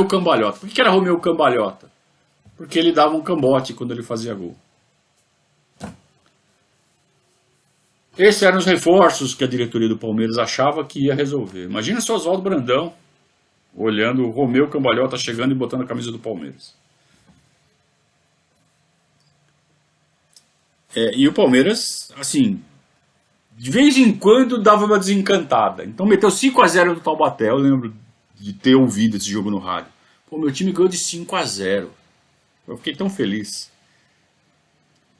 Cambalhota. Por que era Romeu Cambalhota? Porque ele dava um cambote quando ele fazia gol. Esses eram os reforços que a diretoria do Palmeiras achava que ia resolver. Imagina se o Oswaldo Brandão olhando o Romeu Cambalhota chegando e botando a camisa do Palmeiras. E o Palmeiras, assim, de vez em quando dava uma desencantada. Então meteu 5-0 no Taubaté. Eu lembro de ter ouvido esse jogo no rádio. Pô, meu time ganhou de 5-0. Eu fiquei tão feliz.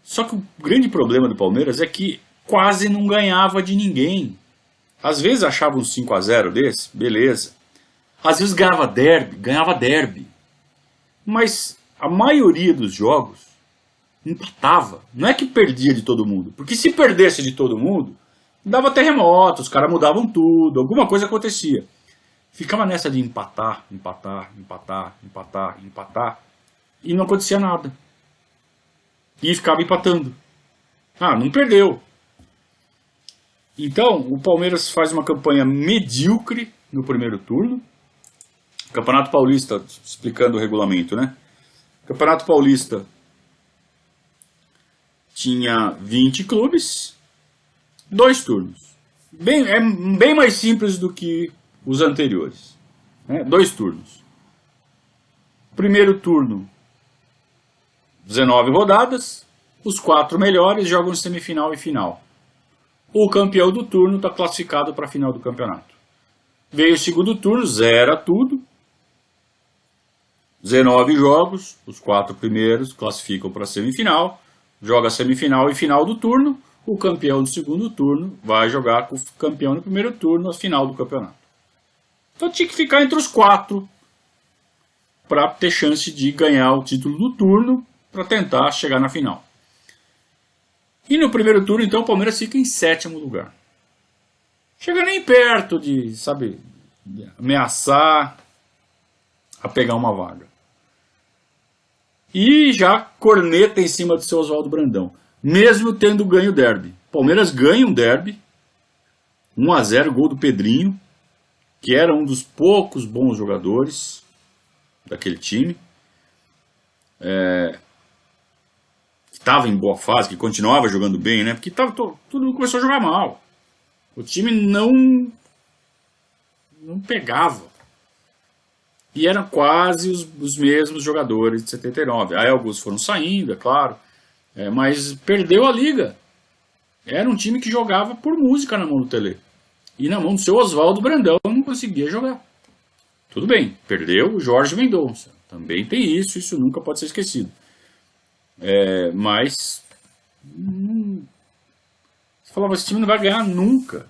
Só que o grande problema do Palmeiras é que quase não ganhava de ninguém. Às vezes achava um 5-0 desse, beleza. Às vezes ganhava derby. Mas a maioria dos jogos empatava. Não é que perdia de todo mundo. Porque se perdesse de todo mundo, dava terremoto, os caras mudavam tudo, alguma coisa acontecia. Ficava nessa de empatar. E não acontecia nada. E ficava empatando. Ah, não perdeu. Então, o Palmeiras faz uma campanha medíocre no primeiro turno. Campeonato Paulista, explicando o regulamento, né? Campeonato Paulista tinha 20 clubes, 2 turnos. Bem mais simples do que os anteriores. Né? 2 turnos. Primeiro turno, 19 rodadas. Os 4 melhores jogam semifinal e final. O campeão do turno está classificado para a final do campeonato. Veio o segundo turno, zera tudo. 19 jogos, os 4 primeiros classificam para a semifinal. Joga a semifinal e final do turno. O campeão do segundo turno vai jogar com o campeão do primeiro turno a final do campeonato. Então tinha que ficar entre os 4 para ter chance de ganhar o título do turno para tentar chegar na final. E no primeiro turno, então, o Palmeiras fica em 7º lugar. Chega nem perto de, sabe, ameaçar a pegar uma vaga. E já corneta em cima do seu Oswaldo Brandão. Mesmo tendo ganho o derby. Palmeiras ganha um derby. 1-0, gol do Pedrinho, que era um dos poucos bons jogadores daquele time. Estava em boa fase, que continuava jogando bem, né? Porque tudo começou a jogar mal. O time não pegava. E eram quase os mesmos jogadores de 79. Aí alguns foram saindo, é claro. Mas perdeu a liga. Era um time que jogava por música na mão do Tele. E na mão do seu Oswaldo Brandão não conseguia jogar. Tudo bem, perdeu o Jorge Mendonça. Também tem isso nunca pode ser esquecido. Mas você falava, esse time não vai ganhar nunca.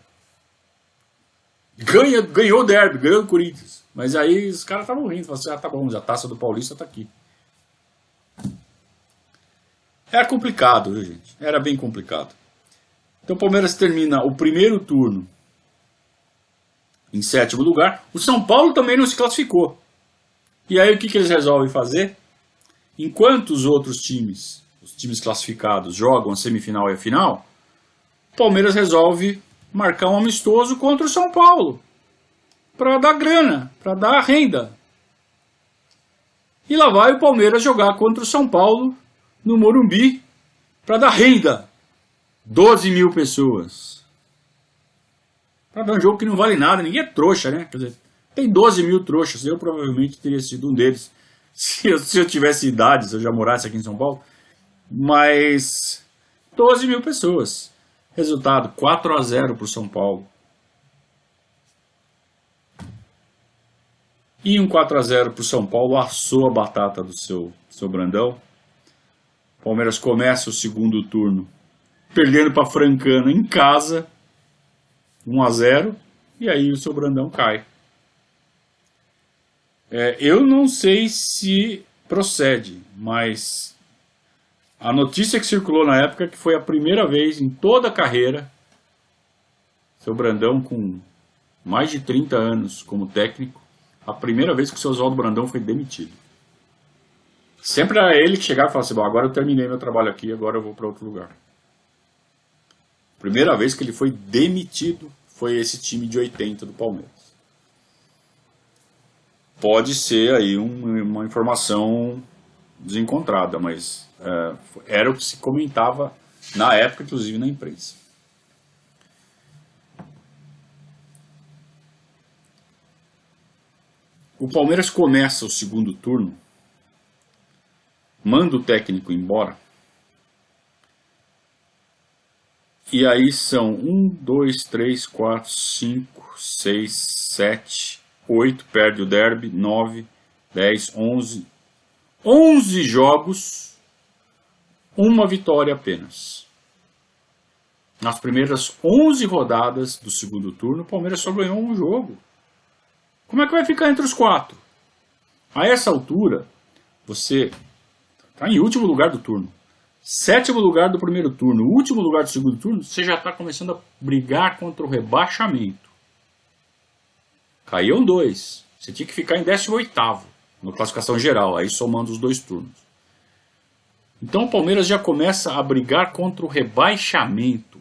Ganhou o derby, ganhou o Corinthians. Mas aí os caras estavam rindo, falavam assim, tá bom, a taça do Paulista tá aqui. Era complicado, viu, gente? Era bem complicado. Então o Palmeiras termina o primeiro turno em 7º lugar. O São Paulo também não se classificou. E aí o que eles resolvem fazer? Enquanto os outros times, os times classificados, jogam a semifinal e a final, o Palmeiras resolve marcar um amistoso contra o São Paulo. Para dar grana, para dar renda. E lá vai o Palmeiras jogar contra o São Paulo no Morumbi para dar renda. 12 mil pessoas. Para dar um jogo que não vale nada, ninguém é trouxa, né? Quer dizer, tem 12 mil trouxas, eu provavelmente teria sido um deles. Se eu tivesse idade, se eu já morasse aqui em São Paulo. Mas 12 mil pessoas. Resultado, 4-0 para o São Paulo. E um 4-0 para o São Paulo assou a batata do seu Brandão. O Palmeiras começa o segundo turno perdendo para Francana em casa. 1-0. E aí o seu Brandão cai. Eu não sei se procede, mas a notícia que circulou na época é que foi a primeira vez em toda a carreira, seu Brandão com mais de 30 anos como técnico, a primeira vez que o seu Oswaldo Brandão foi demitido. Sempre era ele que chegava e falava assim, bom, agora eu terminei meu trabalho aqui, agora eu vou para outro lugar. A primeira vez que ele foi demitido foi esse time de 80 do Palmeiras. Pode ser aí uma informação desencontrada, mas era o que se comentava na época, inclusive na imprensa. O Palmeiras começa o segundo turno, manda o técnico embora, e aí são 1, 2, 3, 4, 5, 6, 7, 8, perde o derby, 9, 10, 11, 11 jogos, uma vitória apenas. Nas primeiras 11 rodadas do segundo turno, o Palmeiras só ganhou um jogo. Como é que vai ficar entre os 4? A essa altura, você está em último lugar do turno. 7º lugar do primeiro turno, último lugar do segundo turno, você já está começando a brigar contra o rebaixamento. Caíam 2. Você tinha que ficar em 18º, na classificação geral, aí somando os 2 turnos. Então o Palmeiras já começa a brigar contra o rebaixamento.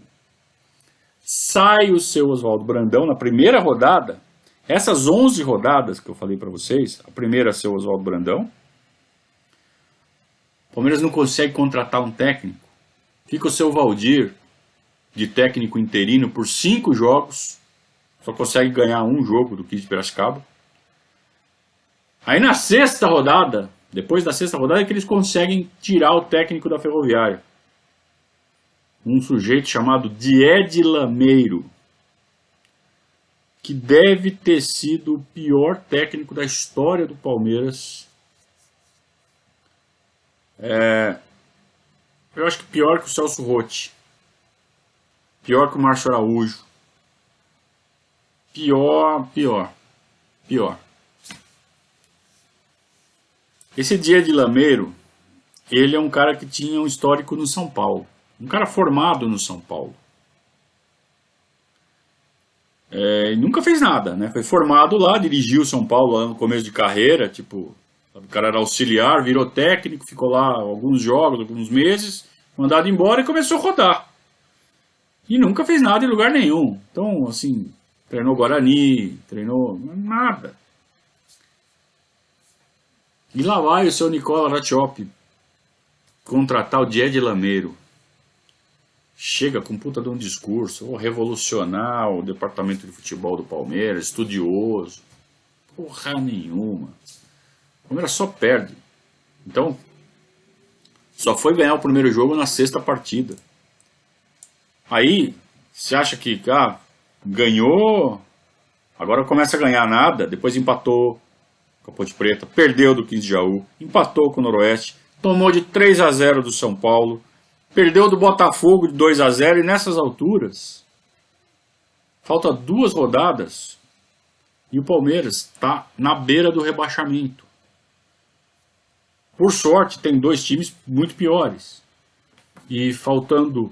Sai o seu Oswaldo Brandão na primeira rodada. Essas 11 rodadas que eu falei para vocês, a primeira é seu Oswaldo Brandão. O Palmeiras não consegue contratar um técnico. Fica o seu Valdir de técnico interino por 5 jogos. Só consegue ganhar um jogo do Kid de Piracicaba. Aí na sexta rodada, depois da sexta rodada, é que eles conseguem tirar o técnico da Ferroviária. Um sujeito chamado Diede Lameiro, que deve ter sido o pior técnico da história do Palmeiras. Eu acho que pior que o Celso Rotti. Pior que o Márcio Araújo. Pior. Esse Diede Lameiro, ele é um cara que tinha um histórico no São Paulo. Um cara formado no São Paulo. E nunca fez nada, né? Foi formado lá, dirigiu o São Paulo lá no começo de carreira, tipo, o cara era auxiliar, virou técnico, ficou lá alguns jogos, alguns meses, mandado embora e começou a rodar. E nunca fez nada em lugar nenhum. Então, assim, treinou Guarani, treinou nada. E lá vai o seu Nicola Rattioppi contratar o Diede Lameiro. Chega com puta de um discurso, revolucionar o departamento de futebol do Palmeiras, estudioso. Porra nenhuma. O Palmeiras só perde. Então, só foi ganhar o primeiro jogo na sexta partida. Aí, você acha que ganhou, agora começa a ganhar nada, depois empatou com a Ponte Preta, perdeu do 15 de Jaú, empatou com o Noroeste, tomou de 3-0 do São Paulo, perdeu do Botafogo de 2-0 e nessas alturas, falta 2 rodadas e o Palmeiras está na beira do rebaixamento. Por sorte, tem 2 times muito piores. E faltando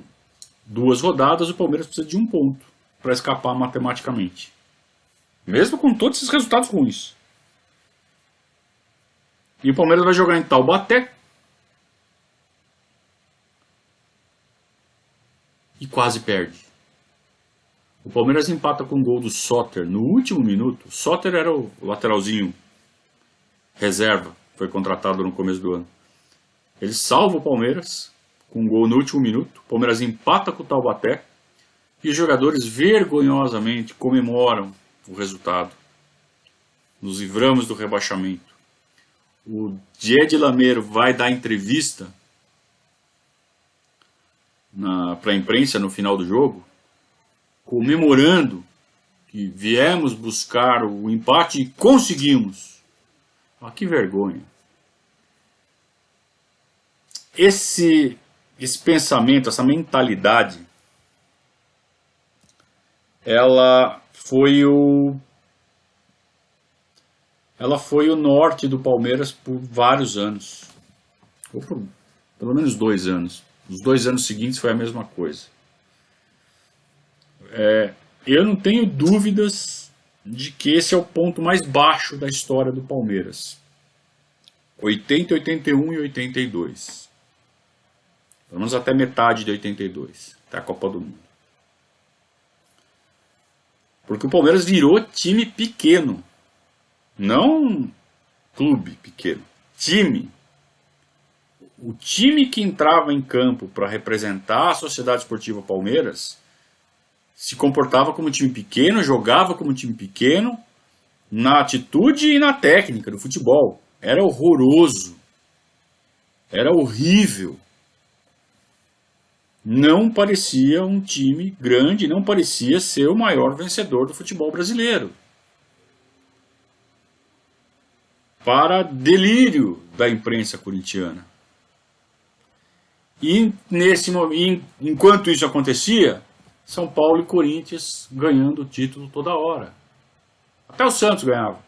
2 rodadas, o Palmeiras precisa de 1 ponto para escapar matematicamente. Mesmo com todos esses resultados ruins. E o Palmeiras vai jogar em Taubaté. E quase perde. O Palmeiras empata com um gol do Soter no último minuto. Soter era o lateralzinho reserva, foi contratado no começo do ano. Ele salva o Palmeiras com um gol no último minuto. O Palmeiras empata com o Taubaté. E os jogadores vergonhosamente comemoram o resultado. Nos livramos do rebaixamento. O Diede Lameiro vai dar entrevista para a imprensa no final do jogo, comemorando que viemos buscar o empate e conseguimos. Que vergonha. Esse pensamento, essa mentalidade, ela foi o norte do Palmeiras por vários anos. Ou por pelo menos 2 anos. Os 2 anos seguintes foi a mesma coisa. Eu não tenho dúvidas de que esse é o ponto mais baixo da história do Palmeiras. 80, 81 e 82. Pelo menos até metade de 82. Até a Copa do Mundo. Porque o Palmeiras virou time pequeno. Não clube pequeno, time. O time que entrava em campo para representar a Sociedade Esportiva Palmeiras se comportava como time pequeno, jogava como time pequeno, na atitude e na técnica do futebol. Era horroroso. Era horrível. Não parecia um time grande, não parecia ser o maior vencedor do futebol brasileiro. Para delírio da imprensa corintiana. E enquanto isso acontecia, São Paulo e Corinthians ganhando o título toda hora. Até o Santos ganhava.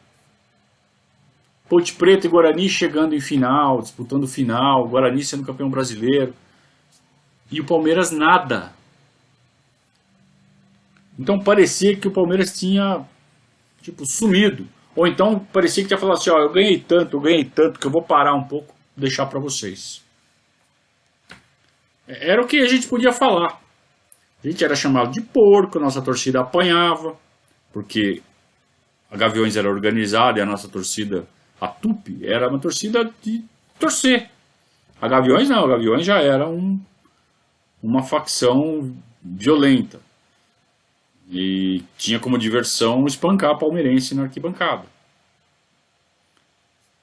Ponte Preta e Guarani chegando em final, disputando final, Guarani sendo campeão brasileiro. E o Palmeiras nada. Então parecia que o Palmeiras tinha sumido. Ou então parecia que tinha falado assim, ó, eu ganhei tanto, que eu vou parar um pouco e deixar para vocês. Era o que a gente podia falar. A gente era chamado de porco, a nossa torcida apanhava, porque a Gaviões era organizada e a nossa torcida, a Tupi, era uma torcida de torcer. A Gaviões não, a Gaviões já era uma facção violenta. E tinha como diversão espancar a palmeirense na arquibancada.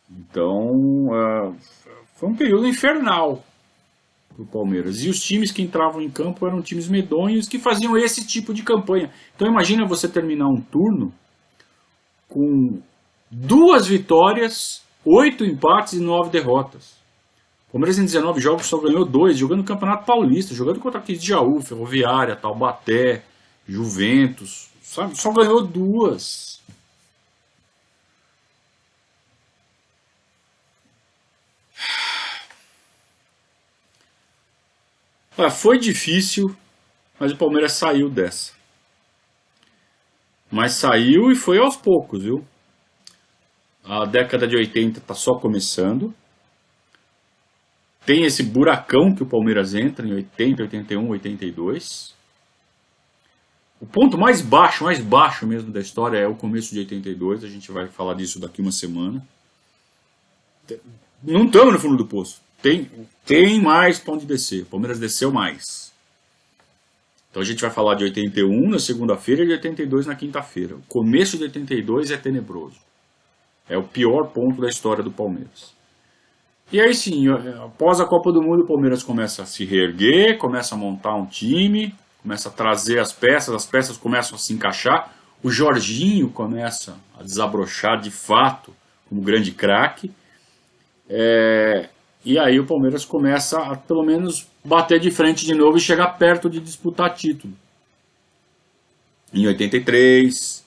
Então, foi um período infernal para o Palmeiras. E os times que entravam em campo eram times medonhos que faziam esse tipo de campanha. Então imagina você terminar um turno com 2 vitórias, 8 empates e 9 derrotas. O Palmeiras em 19 jogos só ganhou 2, jogando no Campeonato Paulista, jogando contra aqueles de Jaú, Ferroviária, Taubaté, Juventus, sabe? Só ganhou 2. Foi difícil, mas o Palmeiras saiu dessa. Mas saiu e foi aos poucos, viu? A década de 80 está só começando. Tem esse buracão que o Palmeiras entra em 80, 81, 82. O ponto mais baixo mesmo da história é o começo de 82. A gente vai falar disso daqui uma semana. Não estamos no fundo do poço. Tem mais para onde descer. O Palmeiras desceu mais. Então a gente vai falar de 81 na segunda-feira e de 82 na quinta-feira. O começo de 82 é tenebroso. É o pior ponto da história do Palmeiras. E aí sim, após a Copa do Mundo, o Palmeiras começa a se reerguer, começa a montar um time, começa a trazer as peças começam a se encaixar. O Jorginho começa a desabrochar de fato como grande craque. E aí o Palmeiras começa a pelo menos bater de frente de novo e chegar perto de disputar título. Em 83,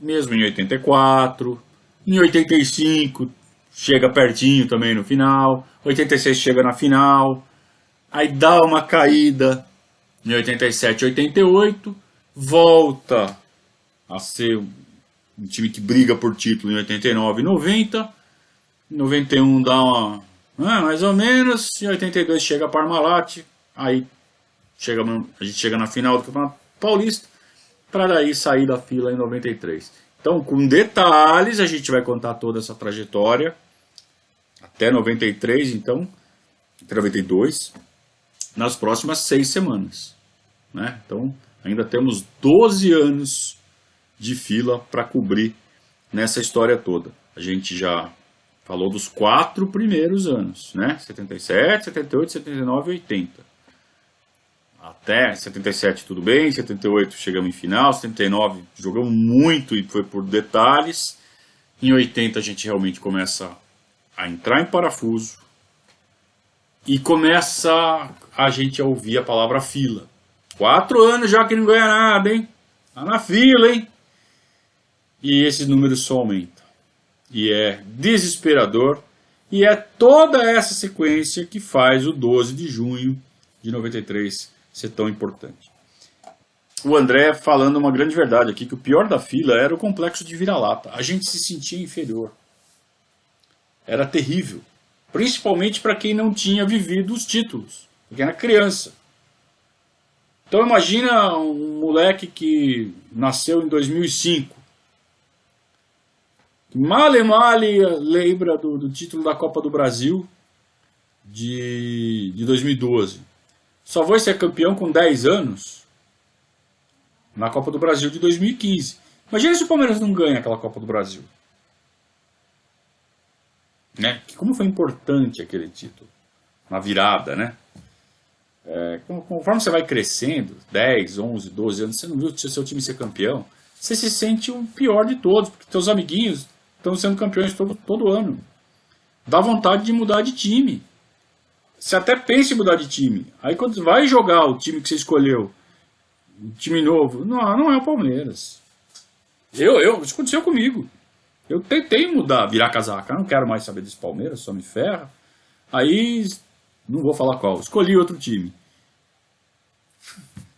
mesmo em 84, em 85 chega pertinho também no final, 86 chega na final, aí dá uma caída em 87, 88, volta a ser um time que briga por título em 89 e 90, em 91 dá uma mais ou menos, em 82 chega a Parmalat, aí a gente chega na final do Campeonato Paulista, para daí sair da fila em 93. Então, com detalhes, a gente vai contar toda essa trajetória até 93, então, até 92, nas próximas 6 semanas. Né? Então, ainda temos 12 anos de fila para cobrir nessa história toda. A gente já falou dos 4 primeiros anos, né? 77, 78, 79 e 80. Até 77 tudo bem, 78 chegamos em final, 79 jogamos muito e foi por detalhes. Em 80 a gente realmente começa a entrar em parafuso e começa a gente a ouvir a palavra fila. 4 anos já que não ganha nada, hein? Tá na fila, hein? E esse número só aumenta. E é desesperador. E é toda essa sequência que faz o 12 de junho de 93 ser tão importante. O André falando uma grande verdade aqui, que o pior da fila era o complexo de vira-lata. A gente se sentia inferior. Era terrível. Principalmente para quem não tinha vivido os títulos. Porque era criança. Então imagina um moleque que nasceu em 2005. Male lembra do título da Copa do Brasil de 2012. Só foi ser campeão com 10 anos na Copa do Brasil de 2015. Imagina se o Palmeiras não ganha aquela Copa do Brasil. Né? Como foi importante aquele título na virada, né? Conforme você vai crescendo, 10, 11, 12 anos, você não viu o seu time ser campeão, você se sente o pior de todos, porque seus amiguinhos estão sendo campeões todo ano. Dá vontade de mudar de time. Você até pensa em mudar de time. Aí quando você vai jogar o time que você escolheu, um time novo, não é o Palmeiras. Isso aconteceu comigo. Eu tentei mudar, virar casaca. Eu não quero mais saber desse Palmeiras, só me ferra. Aí, não vou falar qual, escolhi outro time.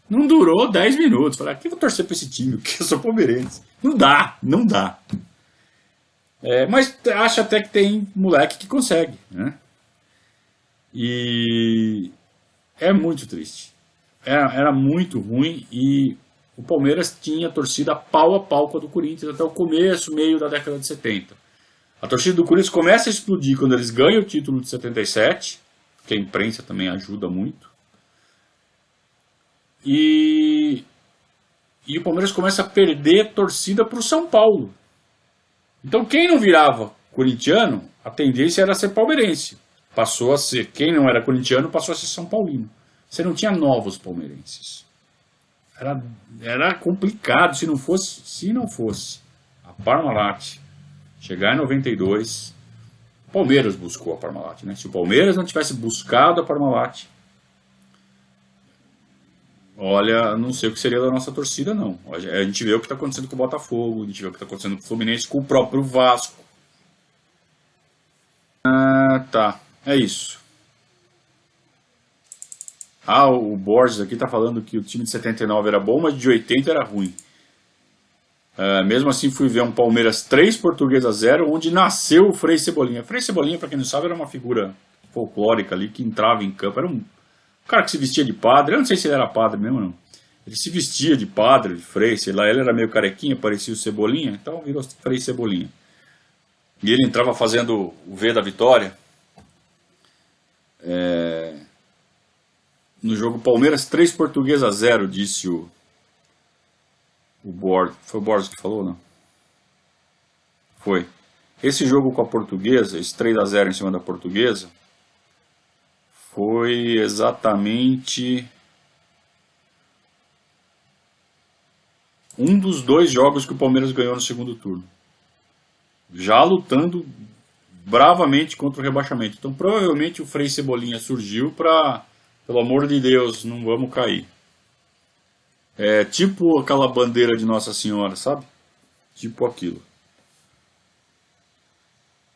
Não durou 10 minutos. Falei, aqui eu vou torcer pra esse time, porque eu sou palmeirense. Não dá. Mas acho até que tem moleque que consegue, né? E é muito triste. Era muito ruim e o Palmeiras tinha torcida pau a pau com a do Corinthians até o começo, meio da década de 70. A torcida do Corinthians começa a explodir quando eles ganham o título de 77, que a imprensa também ajuda muito. E o Palmeiras começa a perder torcida para o São Paulo. Então quem não virava corintiano, a tendência era ser palmeirense. Passou a ser, quem não era corintiano passou a ser São Paulino. Você não tinha novos palmeirenses. Era complicado se não fosse a Parmalat chegar em 92. O Palmeiras buscou a Parmalat, né? Se o Palmeiras não tivesse buscado a Parmalat, olha, não sei o que seria da nossa torcida, não. A gente vê o que está acontecendo com o Botafogo, a gente vê o que está acontecendo com o Fluminense, com o próprio Vasco. Tá, é isso. O Borges aqui está falando que o time de 79 era bom, mas de 80 era ruim. Mesmo assim, fui ver um Palmeiras 3, Portuguesa 0, onde nasceu o Frei Cebolinha. Frei Cebolinha, para quem não sabe, era uma figura folclórica ali que entrava em campo. Era um cara que se vestia de padre. Eu não sei se ele era padre mesmo, não. Ele se vestia de padre, de Frei, sei lá. Ele era meio carequinha, parecia o Cebolinha, então virou Frei Cebolinha. E ele entrava fazendo o V da vitória. No jogo Palmeiras 3, Portuguesa 0, disse o Borges. Foi o Borges que falou, não? Foi. Esse jogo com a Portuguesa, esse 3-0 em cima da Portuguesa, foi exatamente um dos 2 jogos que o Palmeiras ganhou no segundo turno. Já lutando bravamente contra o rebaixamento. Então provavelmente o Frei Cebolinha surgiu para, pelo amor de Deus, não vamos cair. É tipo aquela bandeira de Nossa Senhora, sabe? Tipo aquilo.